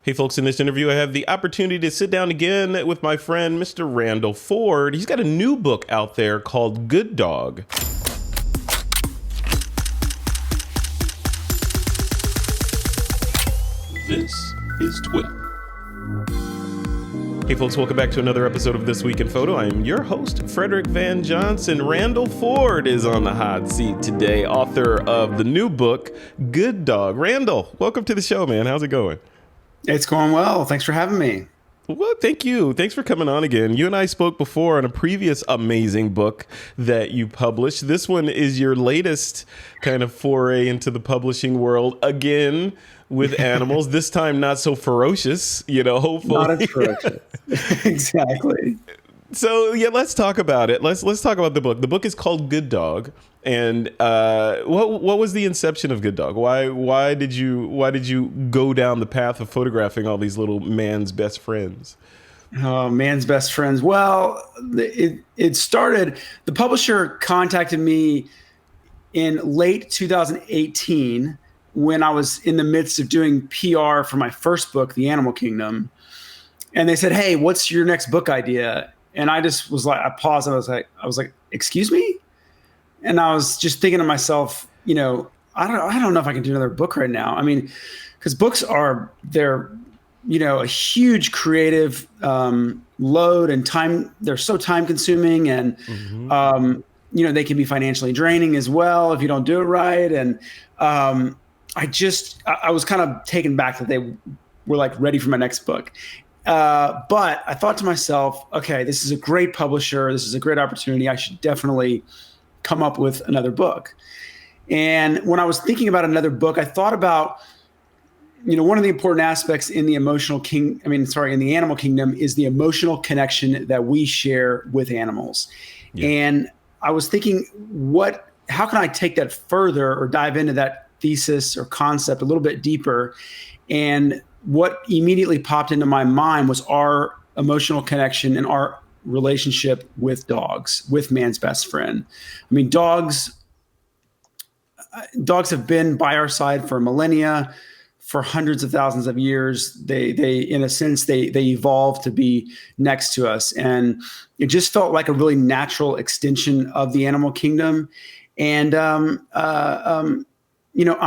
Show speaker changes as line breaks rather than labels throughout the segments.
Hey folks, in this interview, I have the opportunity to sit down again with my friend, Mr. Randal Ford. He's got a new book out there called Good Dog. This is TWiP. Hey folks, welcome back to another episode of This Week in Photo. I'm your host, Frederick Van Johnson. Randal Ford is on the hot seat today, author of the new book, Good Dog. Randal, welcome to the show, man. How's it going?
It's going well. Thanks for having me.
Well, thank you. Thanks for coming on again. You and I spoke before on a previous amazing book that you published. This one is your latest kind of foray into the publishing world again with animals. This time not so ferocious, hopefully.
Not as ferocious. Exactly.
So yeah, let's talk about it. Let's talk about the book. The book is called Good Dog. And what was the inception of Good Dog? Why did you go down the path of photographing all these little man's best friends?
Oh, man's best friends. Well, it started. The publisher contacted me in late 2018 when I was in the midst of doing PR for my first book, The Animal Kingdom, and they said, "Hey, what's your next book idea?" And I just was like, I paused and I was like, "Excuse me?" And I was just thinking to myself, I don't know if I can do another book right now. I mean, because books they're a huge creative load and time. They're so time consuming, and they can be financially draining as well if you don't do it right. And I was kind of taken back that they were like ready for my next book. But I thought to myself, okay, this is a great publisher. This is a great opportunity. I should definitely come up with another book. And when I was thinking about another book, I thought about, one of the important aspects in the in the animal kingdom is the emotional connection that we share with animals. Yeah. And I was thinking, how can I take that further or dive into that thesis or concept a little bit deeper? And what immediately popped into my mind was our emotional connection and our relationship with dogs, with man's best friend. I mean, dogs have been by our side for millennia, for hundreds of thousands of years. They in a sense, they evolved to be next to us. And it just felt like a really natural extension of the animal kingdom. And, I'm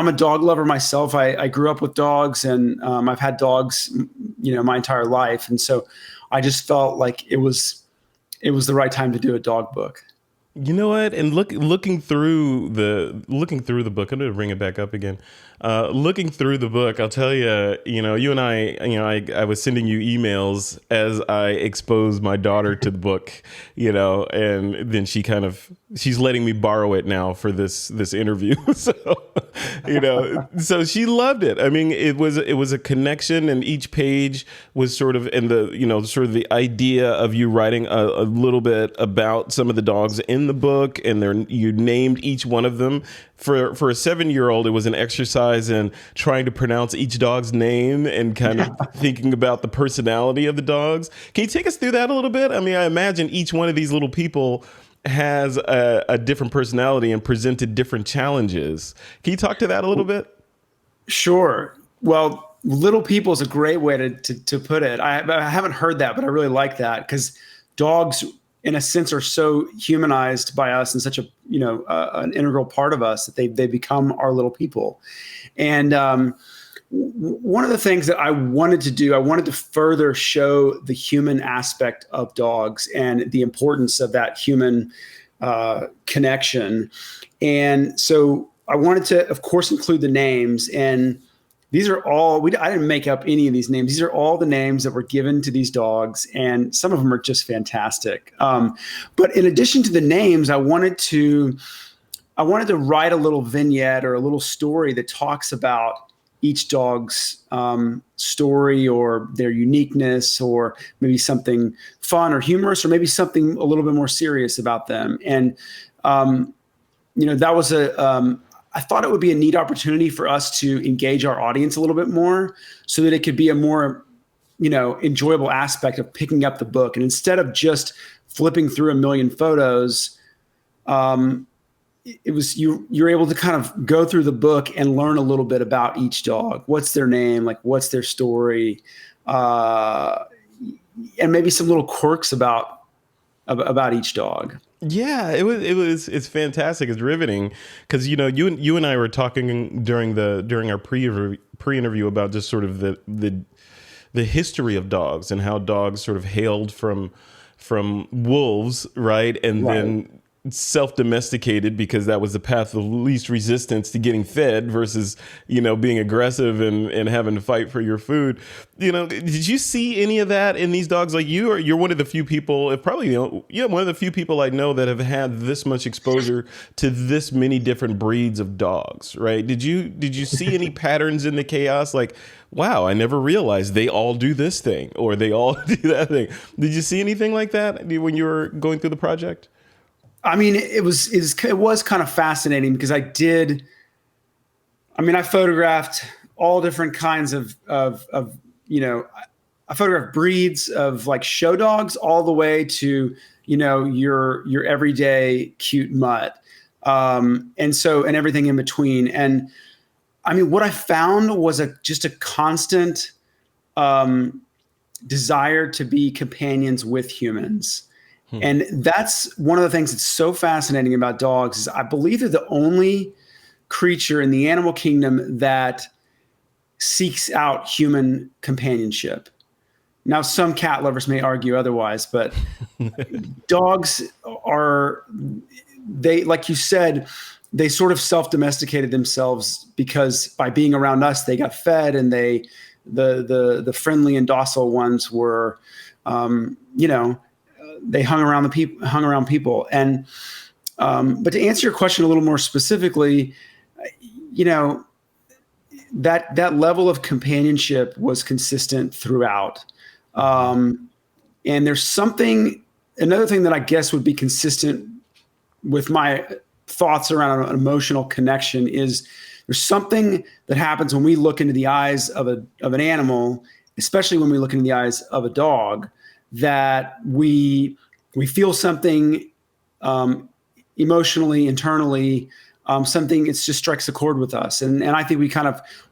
a dog lover myself. I grew up with dogs, and I've had dogs, my entire life. And so I just felt like it was the right time to do a dog book.
You know what? And looking through the book, I'm going to bring it back up again. Looking through the book, I'll tell you, you and I was sending you emails as I exposed my daughter to the book, and then she's letting me borrow it now for this interview. So, so she loved it. I mean, it was a connection, and each page was sort of sort of the idea of you writing a little bit about some of the dogs in the book, and you named each one of them. For a 7-year-old, it was an exercise in trying to pronounce each dog's name and kind of thinking about the personality of the dogs. Can you take us through that a little bit? I mean, I imagine each one of these little people has a different personality and presented different challenges. Can you talk to that a little bit?
Sure. Well, little people is a great way to put it. I haven't heard that, but I really like that, because dogs, in a sense, are so humanized by us and such an integral part of us that they become our little people. And one of the things that I wanted to do, I wanted to further show the human aspect of dogs and the importance of that human connection. And so I wanted to, of course, include the names. And these are all, I didn't make up any of these names. These are all the names that were given to these dogs, and some of them are just fantastic. But in addition to the names, I wanted to write a little vignette or a little story that talks about each dog's story or their uniqueness, or maybe something fun or humorous, or maybe something a little bit more serious about them. And that was I thought it would be a neat opportunity for us to engage our audience a little bit more, so that it could be a more, enjoyable aspect of picking up the book. And instead of just flipping through a million photos, it was you're able to kind of go through the book and learn a little bit about each dog. What's their name? Like, what's their story? And maybe some little quirks about each dog.
Yeah, it's fantastic. It's riveting because you and I were talking during our pre-interview about just sort of the history of dogs and how dogs sort of hailed from wolves, right? And
Right.
then self-domesticated because that was the path of least resistance to getting fed versus, being aggressive and having to fight for your food. Did you see any of that in these dogs? Like you're one of the few people, probably, one of the few people I know that have had this much exposure to this many different breeds of dogs, right? Did you see any patterns in the chaos? Like, wow, I never realized they all do this thing or they all do that thing. Did you see anything like that when you were going through the project?
I mean, it was kind of fascinating because I photographed all different kinds of I photographed breeds of like show dogs all the way to, your everyday cute mutt. And everything in between. And I mean, what I found was just a constant desire to be companions with humans. And that's one of the things that's so fascinating about dogs is I believe they're the only creature in the animal kingdom that seeks out human companionship. Now, some cat lovers may argue otherwise, but dogs like you said, they sort of self-domesticated themselves because by being around us, they got fed, and the friendly and docile ones were, they hung around people. And, but to answer your question a little more specifically, that level of companionship was consistent throughout. And there's another thing that I guess would be consistent with my thoughts around an emotional connection is there's something that happens when we look into the eyes of an animal, especially when we look into the eyes of a dog, that we feel something emotionally, internally, something. It just strikes a chord with us, and I think we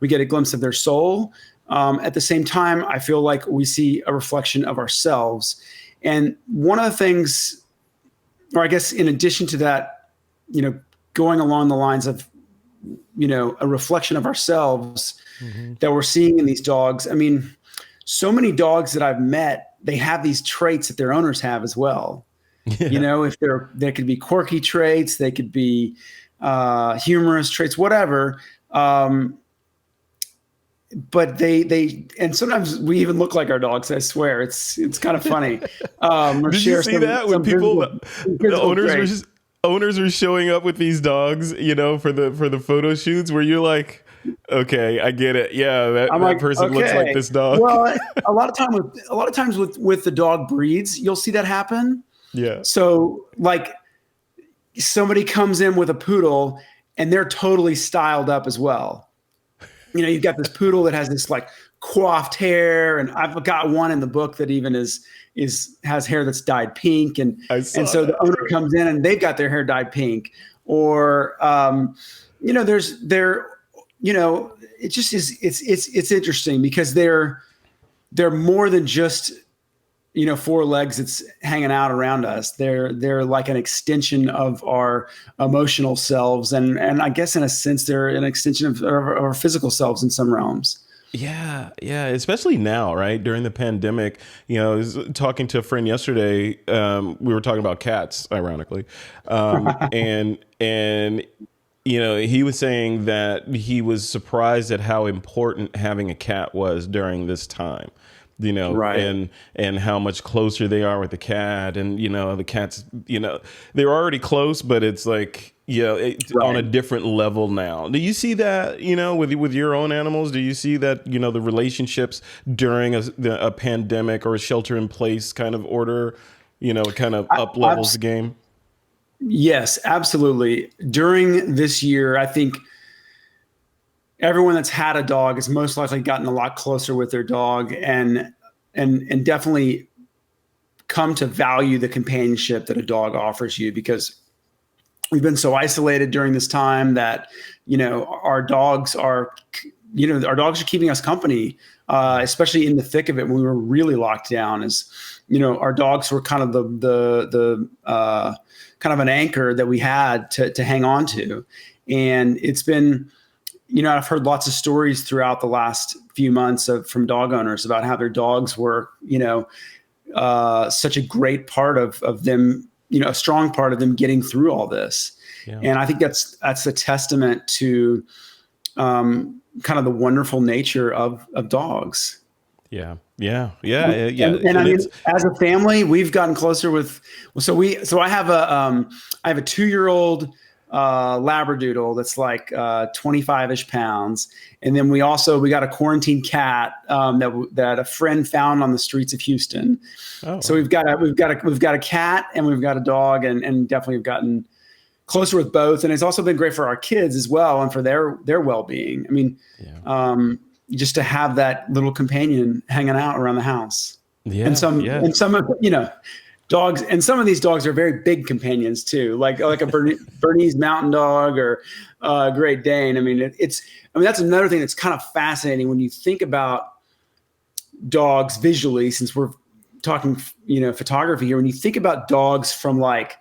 get a glimpse of their soul. At the same time, I feel like we see a reflection of ourselves. And one of the things, or I guess in addition to that, going along the lines of a reflection of ourselves that we're seeing in these dogs. I mean, so many dogs that I've met, they have these traits that their owners have as well. Yeah. If they could be quirky traits, they could be humorous traits, whatever. But and sometimes we even look like our dogs. I swear, it's kind of funny.
Did you see that when the owners are showing up with these dogs, for the photo shoots, where you're like, okay, I get it. Yeah, that person looks like this dog.
Well, a lot of times with the dog breeds, you'll see that happen.
Yeah.
So like somebody comes in with a poodle and they're totally styled up as well. You've got this poodle that has this like coiffed hair, and I've got one in the book that even has hair that's dyed pink, and so the owner comes in and they've got their hair dyed pink, or it just is. It's interesting because they're more than just four legs that's hanging out around us. They're like an extension of our emotional selves, and I guess in a sense they're an extension of our physical selves in some realms.
Yeah, especially now, right? During the pandemic, I was talking to a friend yesterday. We were talking about cats, ironically, and he was saying that he was surprised at how important having a cat was during this time.
Right.
And how much closer they are with the cat, and the cats, they're already close, but it's like right. On a different level now. Do you see that with your own animals? Do you see that the relationships during a pandemic or a shelter in place kind of order, it kind of up levels the game?
Yes, absolutely. During this year, I think everyone that's had a dog has most likely gotten a lot closer with their dog and definitely come to value the companionship that a dog offers you, because we've been so isolated during this time that, our dogs are, our dogs are keeping us company, especially in the thick of it when we were really locked down. Our dogs were kind of the kind of an anchor that we had to hang on to. And it's been, I've heard lots of stories throughout the last few months from dog owners about how their dogs were, such a great part of them, a strong part of them getting through all this. Yeah. And I think that's a testament to kind of the wonderful nature of dogs.
Yeah.
And I mean, as a family, we've gotten closer so I have a 2-year-old Labradoodle that's like 25-ish pounds, and then we got a quarantine cat that a friend found on the streets of Houston. So we've got a cat and we've got a dog, and definitely have gotten closer with both, and it's also been great for our kids as well and for their well-being. I mean, just to have that little companion hanging out around the house. And some of dogs, and some of these dogs are very big companions too, like a Bernese Mountain Dog or a Great Dane. I mean, that's another thing that's kind of fascinating when you think about dogs visually, since we're talking, photography here. When you think about dogs from like,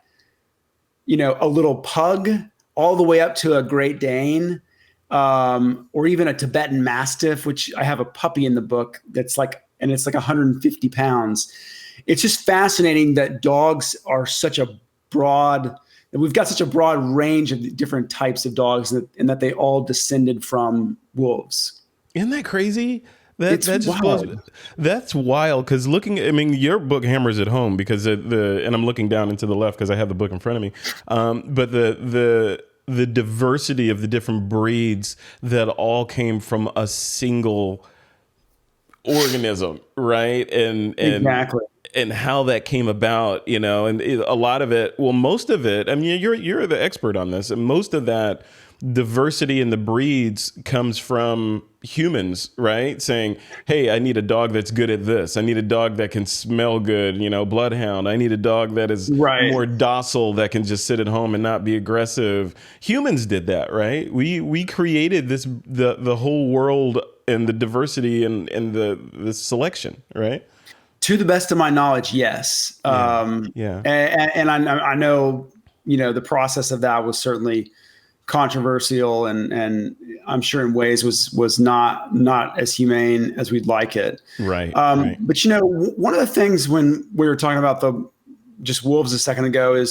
a little pug all the way up to a Great Dane, or even a Tibetan Mastiff, which I have a puppy in the book it's like 150 pounds. It's just fascinating that dogs are we've got such a broad range of different types of dogs, and that they all descended from wolves.
Isn't that crazy? That just wild. That's wild. Because your book hammers it home, because and I'm looking down into the left because I have the book in front of me. But the diversity of the different breeds that all came from a single organism, right? And
exactly.
And how that came about, and a lot of it, most of it, I mean, you're the expert on this, and most of that diversity in the breeds comes from humans, right? Saying, hey, I need a dog that's good at this. I need a dog that can smell good, Bloodhound. I need a dog that is more docile, that can just sit at home and not be aggressive. Humans did that, right? We created the whole world, and the diversity and the selection, right?
To the best of my knowledge, yes. And I know, the process of that was certainly controversial, and I'm sure in ways was not as humane as we'd like it.
Right.
But one of the things when we were talking about just wolves a second ago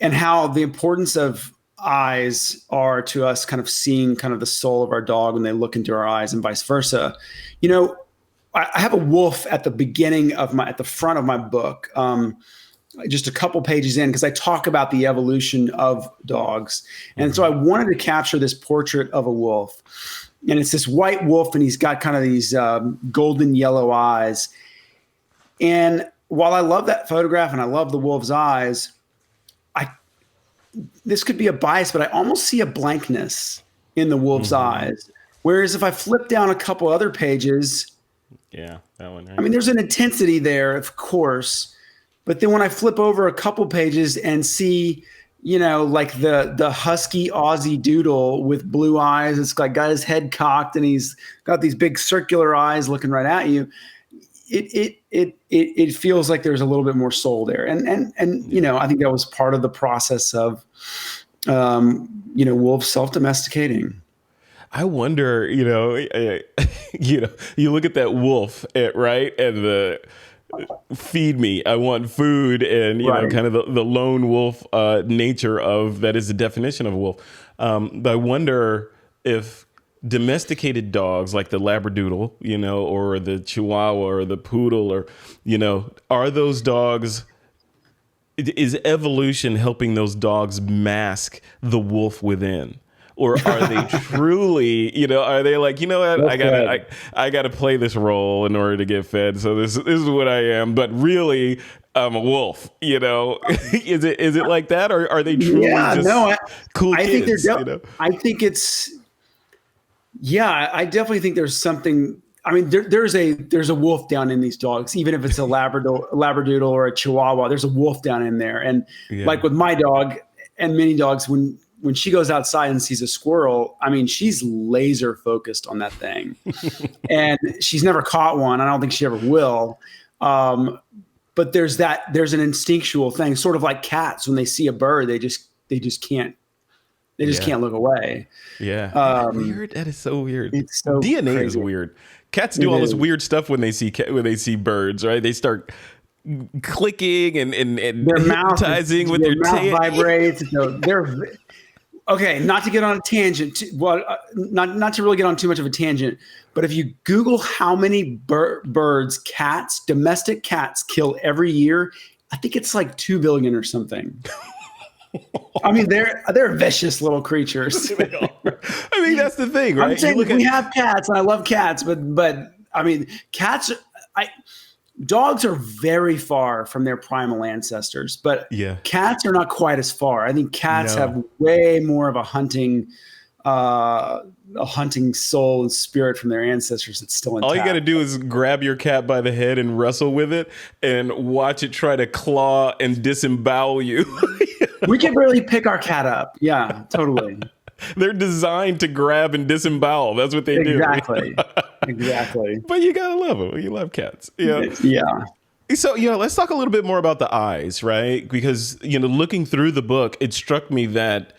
and how the importance of eyes are to us, kind of seeing kind of the soul of our dog when they look into our eyes, and vice versa. I have a wolf at the at the front of my book, just a couple pages in, because I talk about the evolution of dogs. And so I wanted to capture this portrait of a wolf. And it's this white wolf, and he's got kind of these golden yellow eyes. And while I love that photograph and I love the wolf's eyes, this could be a bias, but I almost see a blankness in the wolf's eyes. Whereas if I flip down a couple other pages,
yeah, that one. Right?
I mean, there's an intensity there, of course, but then when I flip over a couple pages and see, like the husky Aussie doodle with blue eyes, it's like got his head cocked and he's got these big circular eyes looking right at you. It feels like there's a little bit more soul there, and I think that was part of the process of, wolves self-domesticating.
I wonder, you look at that wolf, right? And the feed me, I want food, and, kind of the lone wolf nature of that is the definition of a wolf. But I wonder if domesticated dogs like the Labradoodle, or the Chihuahua or the Poodle, or, are those dogs, is evolution helping those dogs mask the wolf within? Or are they truly, are they like, what, I gotta play this role in order to get fed. So this is what I am, but really I'm a wolf, is it like that? Or are they truly cool kids?
I think it's, I definitely think there's something I mean, there's a wolf down in these dogs, even if it's a Labradoodle or a Chihuahua. There's a wolf down in there, and
Yeah.
like with my dog and many dogs, when she goes outside and sees a squirrel, I mean, she's laser focused on that thing, and she's never caught one. I don't think she ever will. But there's an instinctual thing, sort of like cats when they see a bird, they just can't look away.
Yeah. Weird. That is so weird.
It's so
DNA
crazy.
is weird. Cats do all this weird stuff when they see birds, right? They start clicking and
their
hypnotizing with their
mouth
tail.
vibrates. They're okay. Not to get on a tangent. Not to really get on too much of a tangent. But if you Google how many domestic cats kill every year, I think it's like 2 billion or something. I mean, they're vicious little creatures.
I mean, that's the thing, right?
I'm saying we have cats, and I love cats, but I mean, dogs are very far from their primal ancestors, but cats are not quite as far. I think cats have way more of a hunting soul and spirit from their ancestors that's still intact.
All you got to do is grab your cat by the head and wrestle with it and watch it try to claw and disembowel you.
We can really pick our cat up. Yeah, totally.
They're designed to grab and disembowel. That's what they do.
Exactly.
But you got to love them. You love cats. Yeah. So, let's talk a little bit more about the eyes, right? Because, looking through the book, it struck me that,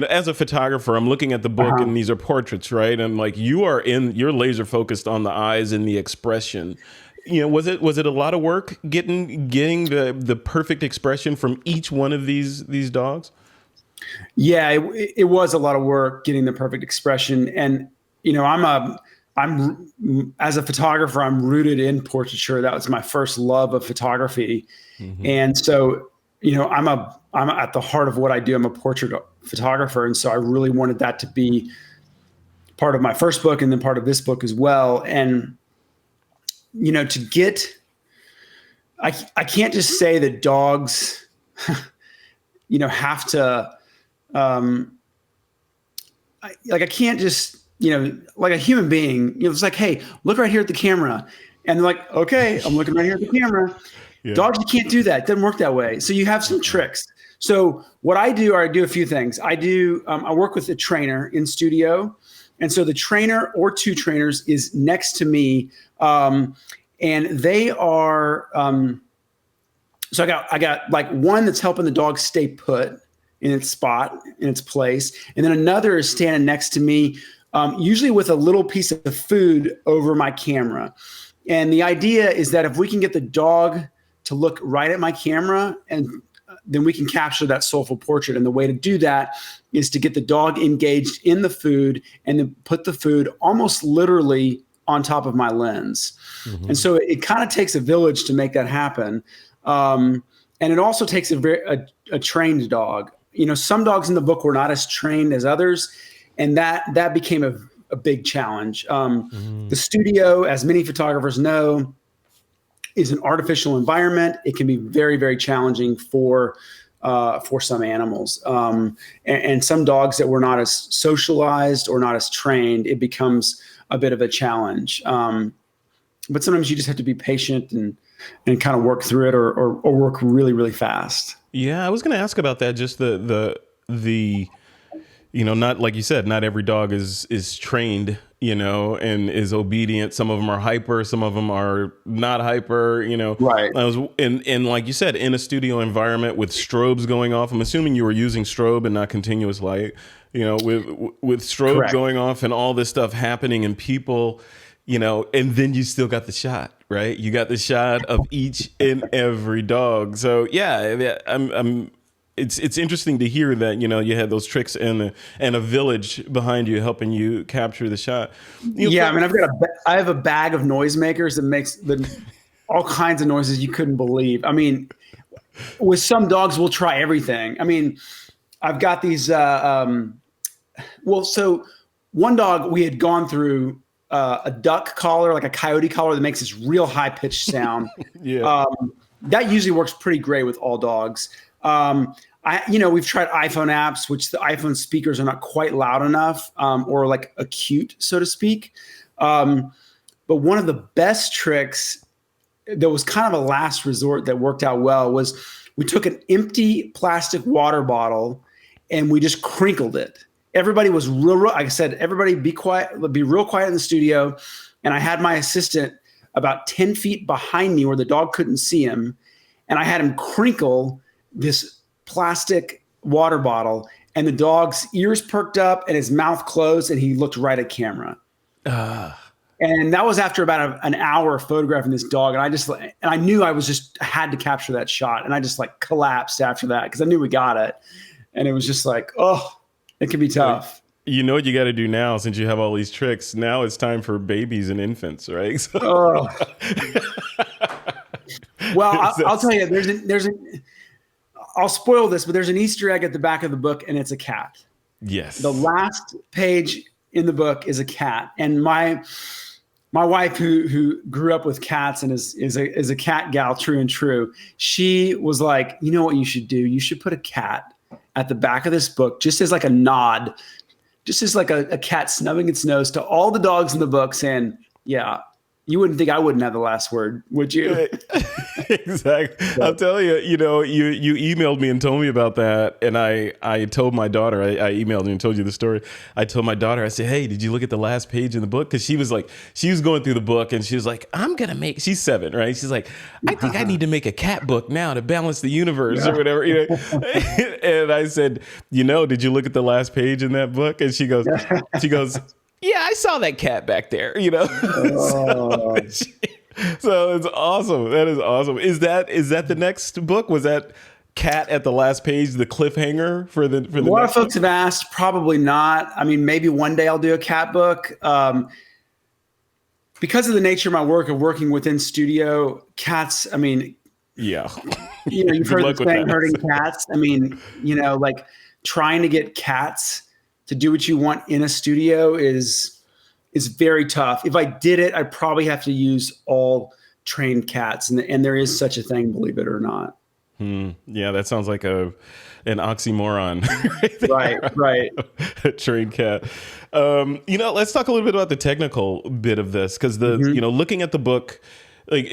as a photographer, I'm looking at the book and these are portraits, right? And like you're laser focused on the eyes and the expression. Was it a lot of work getting the perfect expression from each one of these dogs?
Yeah, it was a lot of work getting the perfect expression. And, I'm as a photographer, I'm rooted in portraiture. That was my first love of photography. Mm-hmm. And so, I'm at the heart of what I do. I'm a portrait photographer. And so I really wanted that to be part of my first book and then part of this book as well. And, I can't just say that dogs, have to, I can't just, like a human being, it's like, hey, look right here at the camera. And they're like, okay, I'm looking right here at the camera. Yeah. Dogs, you can't do that. It doesn't work that way. So you have some tricks. So what I do a few things. I work with a trainer in studio. And so the trainer or two trainers is next to me. And they are, so I got like one that's helping the dog stay put in its spot, in its place. And then another is standing next to me, usually with a little piece of food over my camera. And the idea is that if we can get the dog to look right at my camera, and then we can capture that soulful portrait. And the way to do that is to get the dog engaged in the food and then put the food almost literally on top of my lens. Mm-hmm. And so it kind of takes a village to make that happen. And it also takes a trained dog. Some dogs in the book were not as trained as others, and that became a big challenge. The studio, as many photographers know, is an artificial environment. It can be very, very challenging for some animals. And some dogs that were not as socialized or not as trained, it becomes a bit of a challenge. But sometimes you just have to be patient and kind of work through it or work really, really fast.
Yeah, I was going to ask about that. Just the not like you said, not every dog is trained, and is obedient. Some of them are hyper, some of them are not hyper,
Right.
I was and like you said, in a studio environment with strobes going off. I'm assuming you were using strobe and not continuous light, with strobe
Correct.
going off and all this stuff happening and people, and then you still got the shot, right? You got the shot of each and every dog. So yeah, it's interesting to hear that, you had those tricks and a village behind you helping you capture the shot.
I mean, I have a bag of noisemakers that makes all kinds of noises you couldn't believe. I mean, with some dogs, we'll try everything. I mean, I've got these, so one dog we had gone through a duck collar, like a coyote collar that makes this real high pitched sound.
Yeah.
That usually works pretty great with all dogs. We've tried iPhone apps, which the iPhone speakers are not quite loud enough, or like acute, so to speak. But But one of the best tricks that was kind of a last resort that worked out well was we took an empty plastic water bottle and we just crinkled it. Everybody was like I said, everybody be quiet, be real quiet in the studio. And I had my assistant about 10 feet behind me where the dog couldn't see him. And I had him crinkle this plastic water bottle, and the dog's ears perked up and his mouth closed, and he looked right at camera. And that was after about an hour of photographing this dog. And I knew I had to capture that shot. And I just like collapsed after that because I knew we got it. And it was just like, oh, it can be tough.
You know what you got to do now, since you have all these tricks. Now it's time for babies and infants, right?
Well, I'll tell you, I'll spoil this, but there's an Easter egg at the back of the book, and it's a cat.
Yes.
The last page in the book is a cat. And my wife, who grew up with cats and is a cat gal, true and true, she was like, you know what you should do? You should put a cat at the back of this book, just as like a nod, just as like a cat snubbing its nose to all the dogs in the book, saying, yeah, you wouldn't think I wouldn't have the last word, would you?
Exactly. So, I'll tell you, you emailed me and told me about that. And I told my daughter, I emailed you and told you the story. I told my daughter, I said, hey, did you look at the last page in the book? Because she was going through the book and she was like, she's 7, right? She's like, I think I need to make a cat book now to balance the universe or whatever. And I said, did you look at the last page in that book? And she goes, yeah, I saw that cat back there,
Oh.
So it's awesome. That is awesome. Is that the next book? Was that cat at the last page, the cliffhanger for the
a lot of folks have asked, probably not. I mean, maybe one day I'll do a cat book. Because of the nature of my work of working within studio, cats, I mean,
yeah.
You've heard the saying herding cats. I mean, like trying to get cats to do what you want in a studio is very tough. If I did it, I'd probably have to use all trained cats, and there is such a thing, believe it or not.
Yeah, that sounds like an oxymoron.
Right.
A trained cat. Let's talk a little bit about the technical bit of this, because looking at the book, like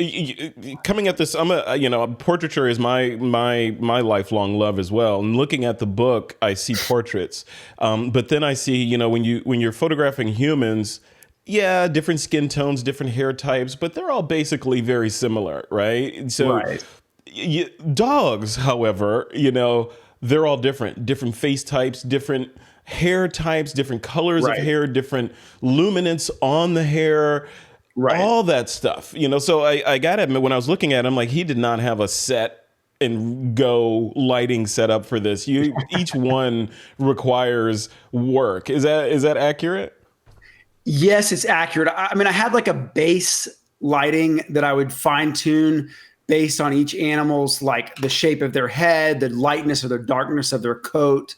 coming at this, portraiture is my lifelong love as well. And looking at the book, I see portraits, but then I see, when you're photographing humans, different skin tones, different hair types, but they're all basically very similar, right? So
right.
Dogs, however, they're all different face types, different hair types, different colors of hair, different luminance on the hair. Right. All that stuff, so I got to admit, when I was looking at him, like, he did not have a set and go lighting set up for this. Each one requires work. Is that accurate?
Yes, it's accurate. I mean, I had like a base lighting that I would fine tune based on each animal's, like the shape of their head, the lightness or the darkness of their coat.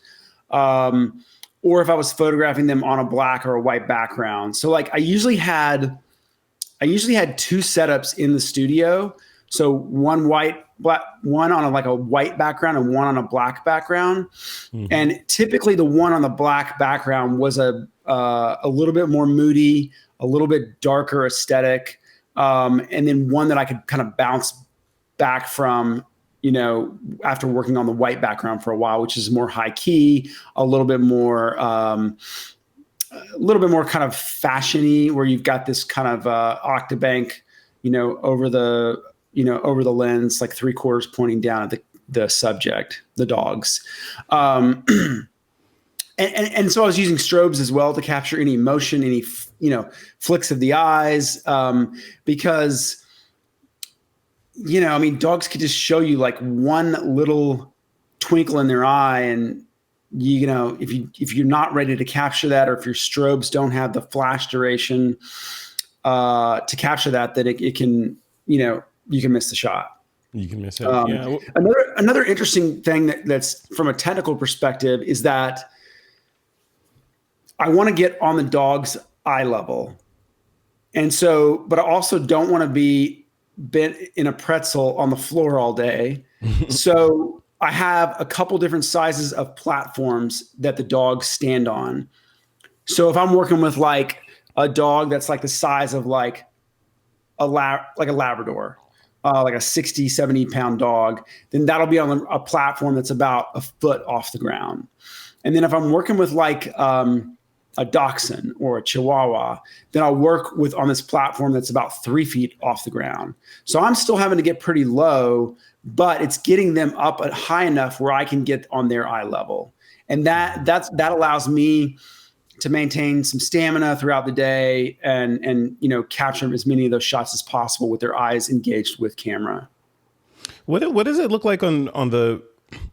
Or if I was photographing them on a black or a white background. So like I usually had 2 setups in the studio. So one on a white background and one on a black background. Mm-hmm. And typically the one on the black background was a little bit more moody, a little bit darker aesthetic. And then one that I could kind of bounce back from, after working on the white background for a while, which is more high key, a little bit more kind of fashiony, where you've got this kind of octabank, over the lens, like 3/4 pointing down at the subject, the dogs. And so I was using strobes as well to capture any emotion, any, flicks of the eyes, because, dogs could just show you like one little twinkle in their eye, and if you're not ready to capture that, or if your strobes don't have the flash duration to capture that, then it can, you can miss the shot.
You can miss it.
Another interesting thing that's from a technical perspective is that I want to get on the dog's eye level. And so, but I also don't want to be bent in a pretzel on the floor all day. So I have a couple different sizes of platforms that the dogs stand on. So if I'm working with like a dog that's like the size of like like a Labrador, like a 60, 70-pound dog, then that'll be on a platform that's about a foot off the ground. And then if I'm working with like a Dachshund or a Chihuahua, then I'll work on this platform that's about 3 feet off the ground. So I'm still having to get pretty low, but it's getting them up at high enough where I can get on their eye level. And that allows me to maintain some stamina throughout the day and capture as many of those shots as possible with their eyes engaged with camera.
What does it look like on the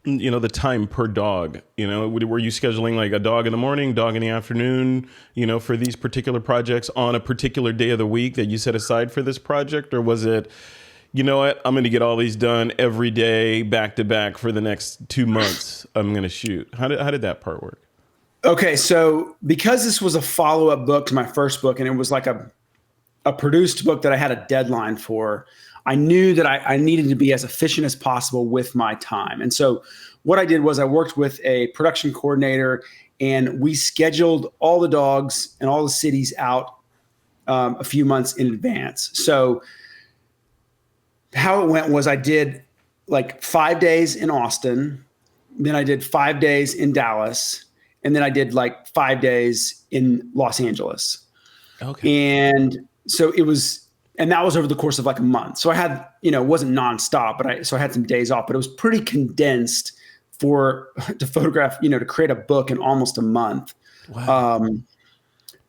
the time per dog? Were you scheduling like a dog in the morning, dog in the afternoon, for these particular projects on a particular day of the week that you set aside for this project? Or was it, you know what, I'm going to get all these done every day back to back for the next 2 months. I'm going to shoot. How did that part work?
Okay. So because this was a follow-up book to my first book, and it was like a produced book that I had a deadline for, I knew that I needed to be as efficient as possible with my time. And so what I did was I worked with a production coordinator, and we scheduled all the dogs and all the cities out a few months in advance. So how it went was I did like 5 days in Austin, then I did 5 days in Dallas, and then I did like 5 days in Los Angeles.
Okay.
And so and that was over the course of like a month. So I had, it wasn't nonstop, so I had some days off, but it was pretty condensed to photograph, to create a book in almost a month.
Wow.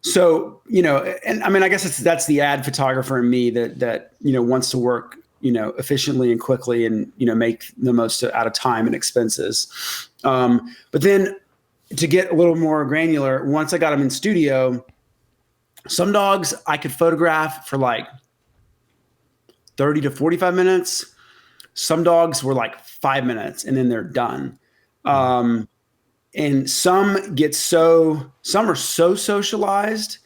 So, and I mean, I guess that's the ad photographer in me that wants to work, efficiently and quickly and, make the most out of time and expenses. But then to get a little more granular, once I got them in studio, some dogs I could photograph for like 30 to 45 minutes. Some dogs were like 5 minutes and then they're done. And some are so socialized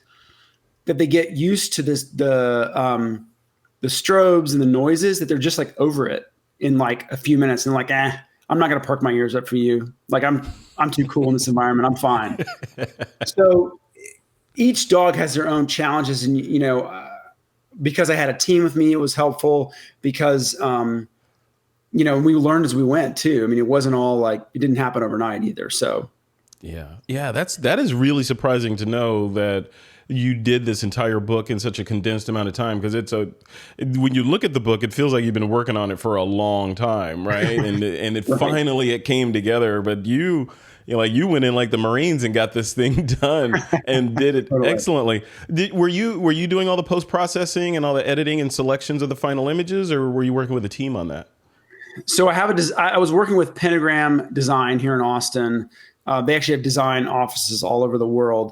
that they get used to the strobes and the noises that they're just like over it in like a few minutes and like, I'm not going to perk my ears up for you. Like I'm too cool in this environment. I'm fine. So each dog has their own challenges, and because I had a team with me, it was helpful because we learned as we went too. I mean, it wasn't all like it didn't happen overnight either. So
yeah, that is really surprising to know that you did this entire book in such a condensed amount of time, because when you look at the book, it feels like you've been working on it for a long time, right? And it
Right.
Finally it came together, but you went in like the Marines and got this thing done and did it
Totally.
excellently. Were you doing all the post-processing and all the editing and selections of the final images, or were you working with a team on that?
So I was working with Pentagram Design here in Austin. They actually have design offices all over the world.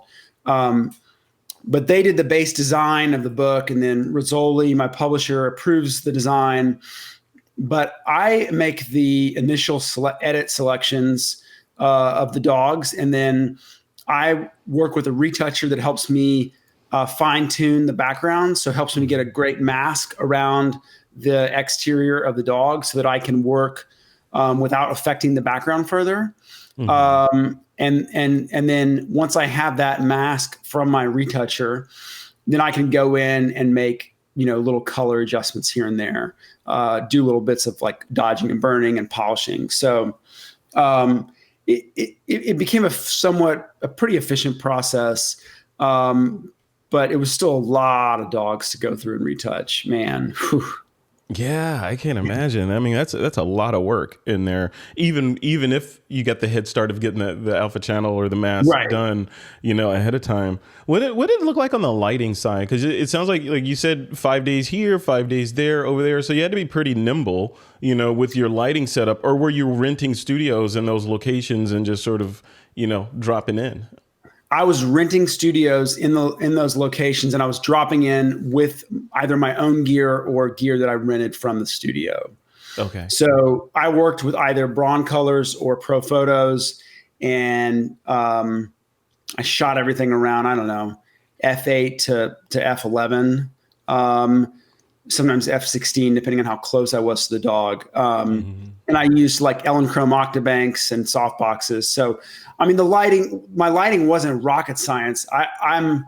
But they did the base design of the book, and then Rizzoli, my publisher, approves the design. But I make the initial edit selections of the dogs, and then I work with a retoucher that helps me fine tune the background. So it helps me to get a great mask around the exterior of the dog so that I can work without affecting the background further. Mm-hmm. And then once I have that mask from my retoucher, then I can go in and make, little color adjustments here and there, do little bits of like dodging and burning and polishing. So it became a pretty efficient process. But it was still a lot of dogs to go through and retouch, man. Whew.
Yeah, I can't imagine. I mean, that's a lot of work in there. Even if you get the head start of getting the alpha channel or the mask done, ahead of time. What did it look like on the lighting side? Because it sounds like you said 5 days here, 5 days there, over there. So you had to be pretty nimble, with your lighting setup. Or were you renting studios in those locations and just sort of, dropping in?
I was renting studios in those locations, and I was dropping in with either my own gear or gear that I rented from the studio.
Okay.
So I worked with either Braun Colors or Pro Photos, and I shot everything around, I don't know, F8 to F11, sometimes F16, depending on how close I was to the dog. And I used like Ellen Chrome Octabanks and softboxes. So, I mean, my lighting wasn't rocket science. I'm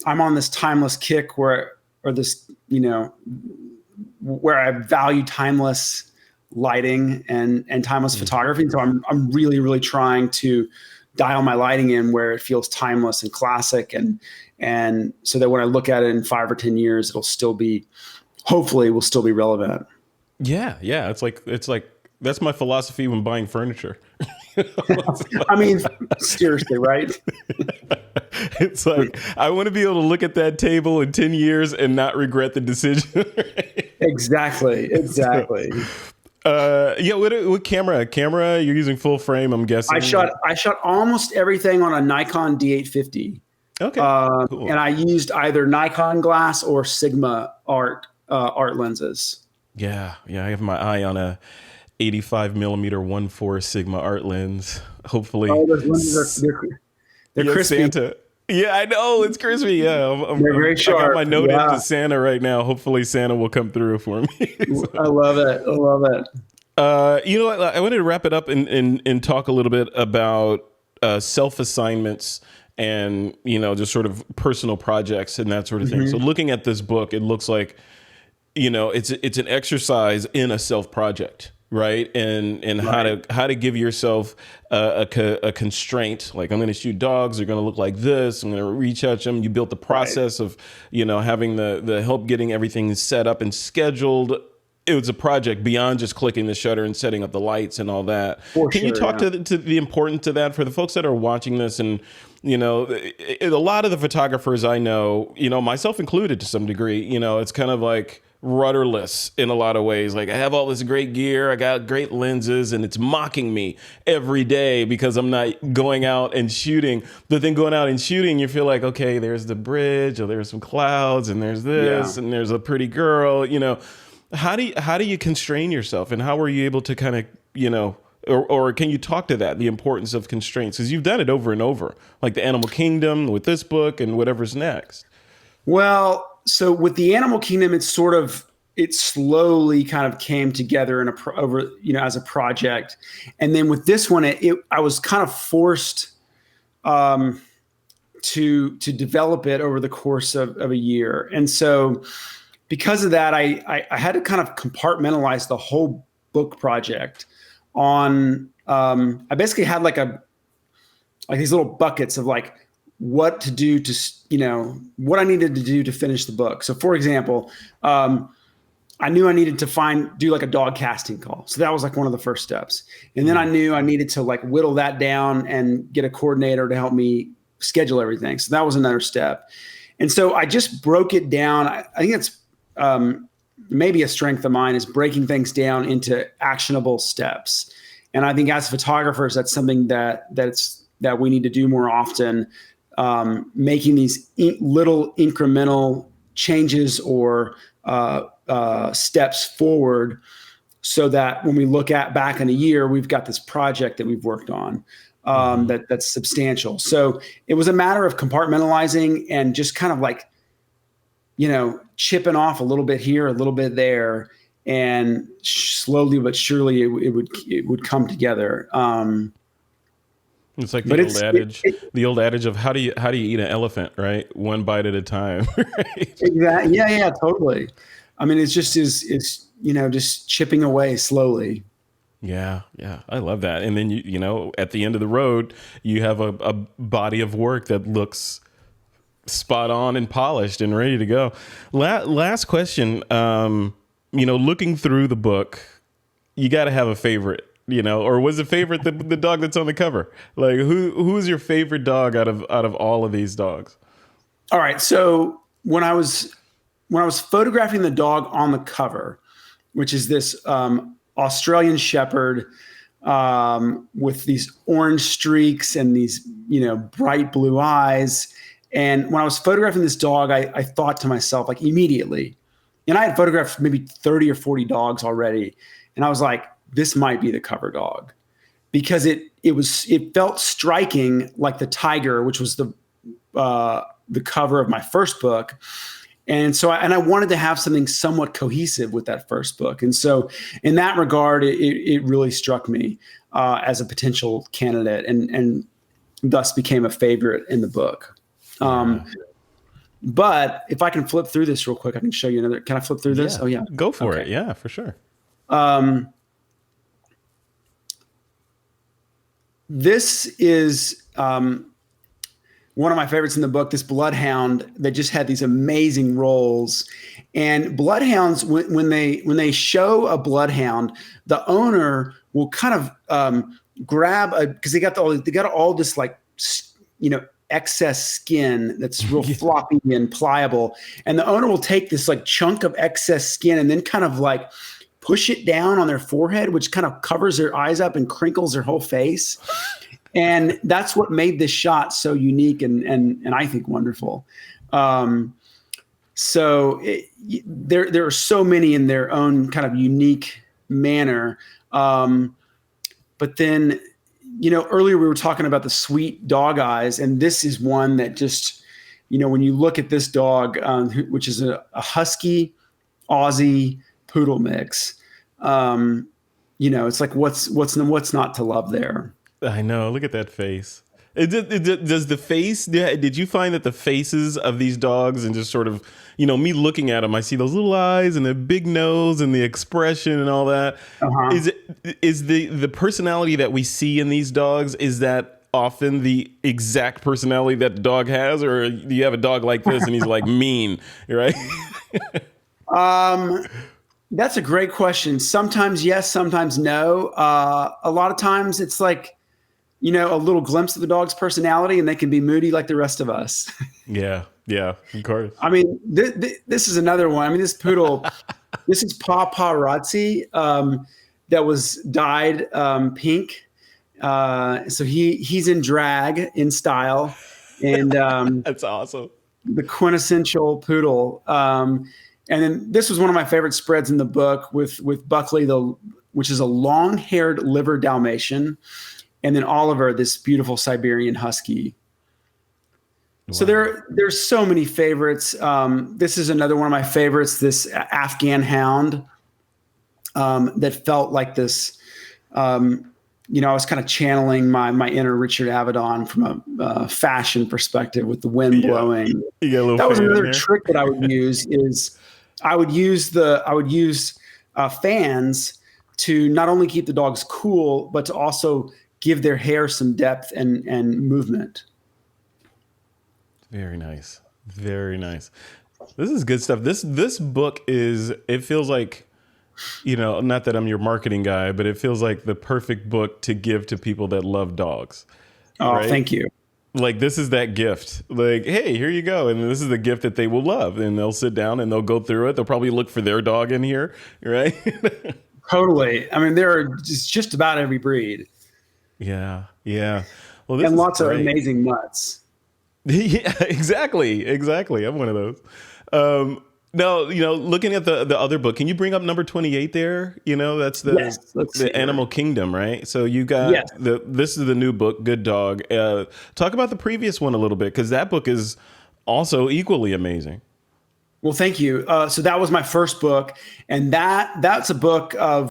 on this timeless kick where or this, where I value timeless lighting and timeless photography. So I'm really, really trying to dial my lighting in where it feels timeless and classic, and so that when I look at it in 5 or 10 years, hopefully will still be relevant.
Yeah. It's like that's my philosophy when buying furniture.
I mean, seriously, right?
It's like, I want to be able to look at that table in 10 years and not regret the decision.
Exactly.
What camera you're using? Full frame, I'm guessing.
I shot almost everything on a Nikon D850.
Okay, cool.
And I used either Nikon glass or Sigma art lenses.
Yeah, I have my eye on a 85 millimeter 1.4 Sigma art lens. Hopefully,
those lenses they're crispy.
Santa. Yeah, I know, it's crispy. Yeah,
they're very sharp.
I got my note into Santa right now. Hopefully, Santa will come through for me.
So. I love it.
I wanted to wrap it up and talk a little bit about self-assignments and, just sort of personal projects and that sort of thing. So looking at this book, it looks like, it's an exercise in a self-project, right? And right. how to give yourself a constraint. Like, I'm going to shoot dogs. They're going to look like this. I'm going to retouch them. You built the process of, having the help getting everything set up and scheduled. It was a project beyond just clicking the shutter and setting up the lights and all that. Can you talk to the importance of that for the folks that are watching this? And, a lot of the photographers I know, myself included to some degree, it's kind of like rudderless in a lot of ways. Like, I have all this great gear, I got great lenses, and it's mocking me every day because I'm not going out and shooting. But then going out and shooting, you feel like, okay, there's the bridge, or there's some clouds, and there's this, and there's a pretty girl, How do you constrain yourself, and how were you able to kind of, or can you talk to that, the importance of constraints? Because you've done it over and over, like the Animal Kingdom with this book and whatever's next.
Well, so with the Animal Kingdom, it slowly kind of came together as a project. And then with this one, I was kind of forced to develop it over the course of a year. And so because of that, I had to kind of compartmentalize the whole book project on, I basically had like these little buckets of like what to do to, what I needed to do to finish the book. So for example, I knew I needed to do like a dog casting call. So that was like one of the first steps. And then I knew I needed to like whittle that down and get a coordinator to help me schedule everything. So that was another step. And so I just broke it down. I think it's, maybe a strength of mine is breaking things down into actionable steps. And I think as photographers, that's something that we need to do more often, making these little incremental changes or steps forward so that when we look back in a year, we've got this project that we've worked on that's substantial. So it was a matter of compartmentalizing and just kind of like, chipping off a little bit here, a little bit there, and slowly but surely it would come together.
It's like the old adage of how do you eat an elephant, right? One bite at a time. Right?
Exactly. Yeah, totally. I mean, it's just just chipping away slowly.
Yeah, I love that. And then you at the end of the road, you have a body of work that looks spot on and polished and ready to go. Last question. Looking through the book, you got to have a favorite, or was the favorite the dog that's on the cover? Like, who is your favorite dog out of all of these dogs?
All right. So when I was photographing the dog on the cover, which is this Australian Shepherd with these orange streaks and these bright blue eyes. And when I was photographing this dog, I thought to myself, like, immediately, and I had photographed maybe 30 or 40 dogs already. And I was like, this might be the cover dog, because it felt striking, like the tiger, which was the cover of my first book. And so I wanted to have something somewhat cohesive with that first book. And so in that regard, it really struck me as a potential candidate and thus became a favorite in the book. But if I can flip through this real quick, I can show you another. Can I flip through this?
Yeah,
Oh yeah.
go for
Okay.
it. Yeah, for sure.
This is one of my favorites in the book, this Bloodhound that just had these amazing rolls. And Bloodhounds, when they show a Bloodhound, the owner will kind of grab because they got all this like, excess skin that's real floppy and pliable. And the owner will take this like chunk of excess skin and then kind of like push it down on their forehead, which kind of covers their eyes up and crinkles their whole face. And that's what made this shot so unique and I think wonderful. There are so many in their own kind of unique manner. But then, earlier we were talking about the sweet dog eyes, and this is one that just, when you look at this dog, which is a husky Aussie poodle mix, it's like what's not to love there.
I know. Look at that face. Does the face? Did you find that the faces of these dogs and just sort of, me looking at them, I see those little eyes and the big nose and the expression and all that. Uh-huh. Is the personality that we see in these dogs, is that often the exact personality that the dog has, or do you have a dog like this and he's like mean, right?
That's a great question. Sometimes yes, sometimes no. A lot of times it's like, a little glimpse of the dog's personality, and they can be moody like the rest of us.
Yeah, of course.
I mean, this is another one. I mean, this poodle, this is Paparazzi, that was dyed pink. So he's in drag, in style, and
that's awesome.
The quintessential poodle. And then this was one of my favorite spreads in the book with Buckley, which is a long-haired liver Dalmatian. And then Oliver, this beautiful Siberian Husky. Wow. So there's so many favorites. This is another one of my favorites, this Afghan Hound, that felt like this, I was kind of channeling my inner Richard Avedon from a fashion perspective with the wind blowing. That was another trick that I would use is I would use fans to not only keep the dogs cool, but to also give their hair some depth and movement.
Very nice. Very nice. This is good stuff. This book it feels like, not that I'm your marketing guy, but it feels like the perfect book to give to people that love dogs.
Oh, right? Thank you.
Like, this is that gift. Like, hey, here you go. And this is the gift that they will love. And they'll sit down and they'll go through it. They'll probably look for their dog in here, right?
Totally. I mean, there are just about every breed.
Yeah. Well,
and lots of amazing mutts.
Yeah, exactly. I'm one of those. Now, looking at the other book, can you bring up number 28 there? That's the Animal Kingdom, right? So you got this is the new book, Good Dog. Talk about the previous one a little bit, because that book is also equally amazing.
Well, thank you. So that was my first book, and that's a book of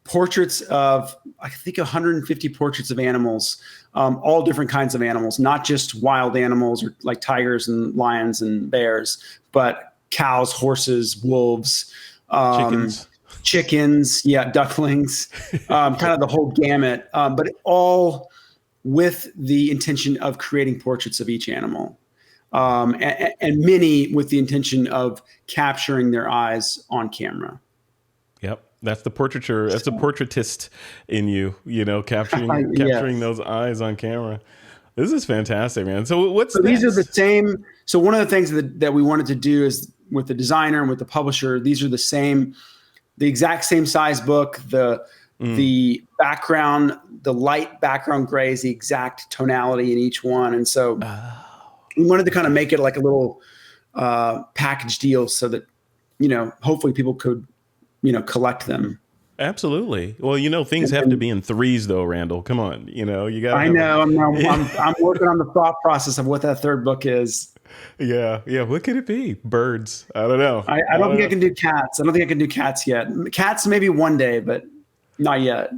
portraits of, I think, 150 portraits of animals, all different kinds of animals, not just wild animals or like tigers and lions and bears, but cows, horses, wolves, chickens, ducklings, kind of the whole gamut, but all with the intention of creating portraits of each animal. And many with the intention of capturing their eyes on camera. Yep.
That's the portraiture. That's a portraitist in you, capturing those eyes on camera. This is fantastic, man. So
these are the same. So one of the things that we wanted to do is with the designer and with the publisher, these are the exact same size book. The background, the light background gray is the exact tonality in each one. And so we wanted to kind of make it like a little package deal so that, hopefully people could, collect them.
Absolutely. Well, things have to be in threes, though, Randal. Come on, you got.
I know. I'm working on the thought process of what that third book is.
Yeah. What could it be? Birds? I don't know.
I don't think I can do cats. I don't think I can do cats yet. Cats maybe one day, but not yet.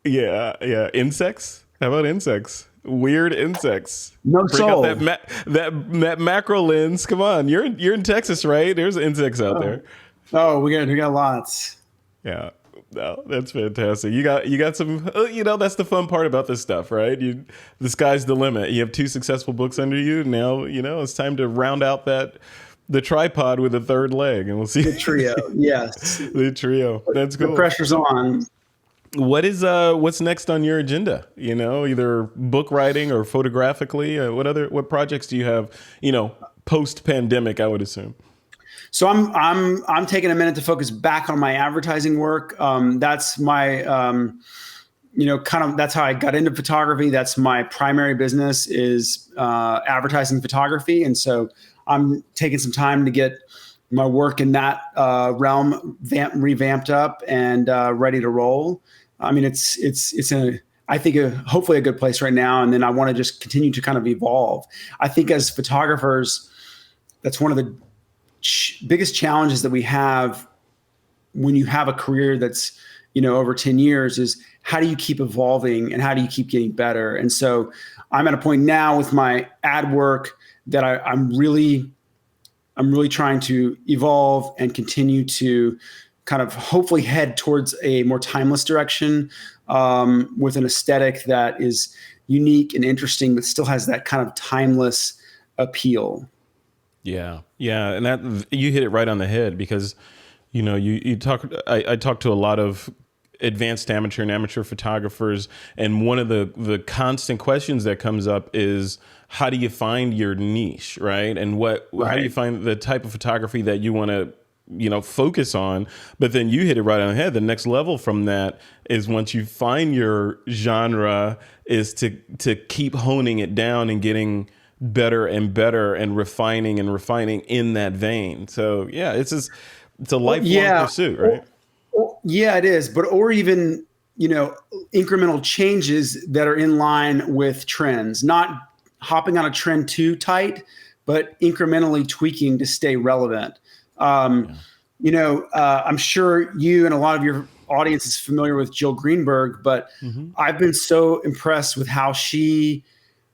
Yeah. Insects? How about insects? Weird insects.
No
Break
soul.
out that macro lens. Come on, you're in Texas, right? There's insects out there.
Oh, we got lots.
Yeah. No, that's fantastic. You got some, that's the fun part about this stuff, right? The sky's the limit. You have 2 successful books under you. Now, it's time to round out the tripod with a third leg, and we'll see.
The trio. Yes.
The trio. That's cool.
The pressure's on.
What's next on your agenda? Either book writing or photographically. What projects do you have, post pandemic, I would assume?
So I'm taking a minute to focus back on my advertising work. That's my, that's how I got into photography. That's my primary business is advertising photography. And so I'm taking some time to get my work in that realm revamped up and ready to roll. I mean, it's I think hopefully a good place right now. And then I want to just continue to kind of evolve. I think as photographers, that's one of the biggest challenges that we have when you have a career that's, over 10 years is how do you keep evolving and how do you keep getting better? And so I'm at a point now with my ad work that I'm really trying to evolve and continue to kind of hopefully head towards a more timeless direction with an aesthetic that is unique and interesting, but still has that kind of timeless appeal.
Yeah. And that you hit it right on the head because, I talk to a lot of advanced amateur and amateur photographers. And one of the constant questions that comes up is, how do you find your niche, right? And how do you find the type of photography that you want to, focus on? But then you hit it right on the head. The next level from that is once you find your genre is to keep honing it down and getting better and better and refining in that vein. So yeah, it's a lifelong pursuit, right?
Yeah, it is. Or even, incremental changes that are in line with trends, not hopping on a trend too tight, but incrementally tweaking to stay relevant. I'm sure you and a lot of your audience is familiar with Jill Greenberg, but I've been so impressed with how she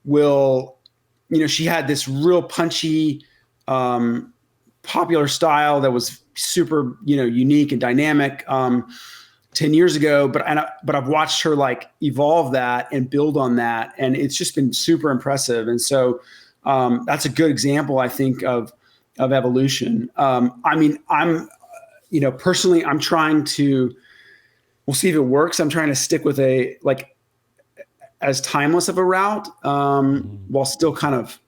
will, she had this real punchy, popular style that was super, unique and dynamic 10 years ago. But I've watched her like evolve that and build on that. And it's just been super impressive. And so that's a good example, I think, of evolution. Personally, I'm trying to, we'll see if it works. I'm trying to stick with as timeless of a route while still kind of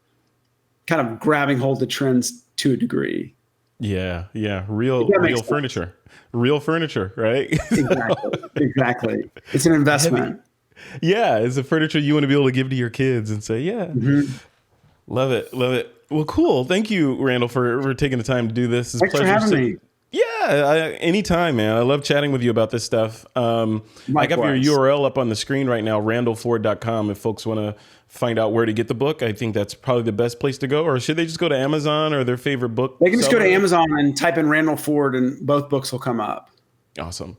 grabbing hold of trends to a degree.
Yeah. Real furniture. Real furniture, right?
Exactly. It's an investment.
Yeah, it's a furniture you want to be able to give to your kids and say, yeah. Love it. Well, cool. Thank you, Randal, for taking the time to do this.
Thanks for having me.
Yeah, anytime, man. I love chatting with you about this stuff. I got your URL up on the screen right now, randalford.com, if folks want to find out where to get the book. I think that's probably the best place to go. Or should they just go to Amazon or their favorite book?
They can just go to Amazon and type in Randal Ford and both books will come up.
Awesome.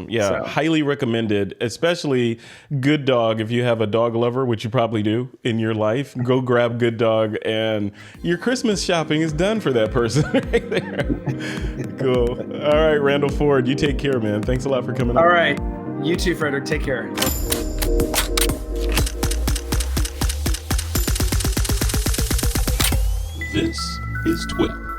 Yeah, highly recommended, especially Good Dog. If you have a dog lover, which you probably do in your life, go grab Good Dog and your Christmas shopping is done for that person right there. Cool. All right, Randal Ford, you take care, man. Thanks a lot for coming on.
All right. You too, Frederick. Take care.
This is TWiP.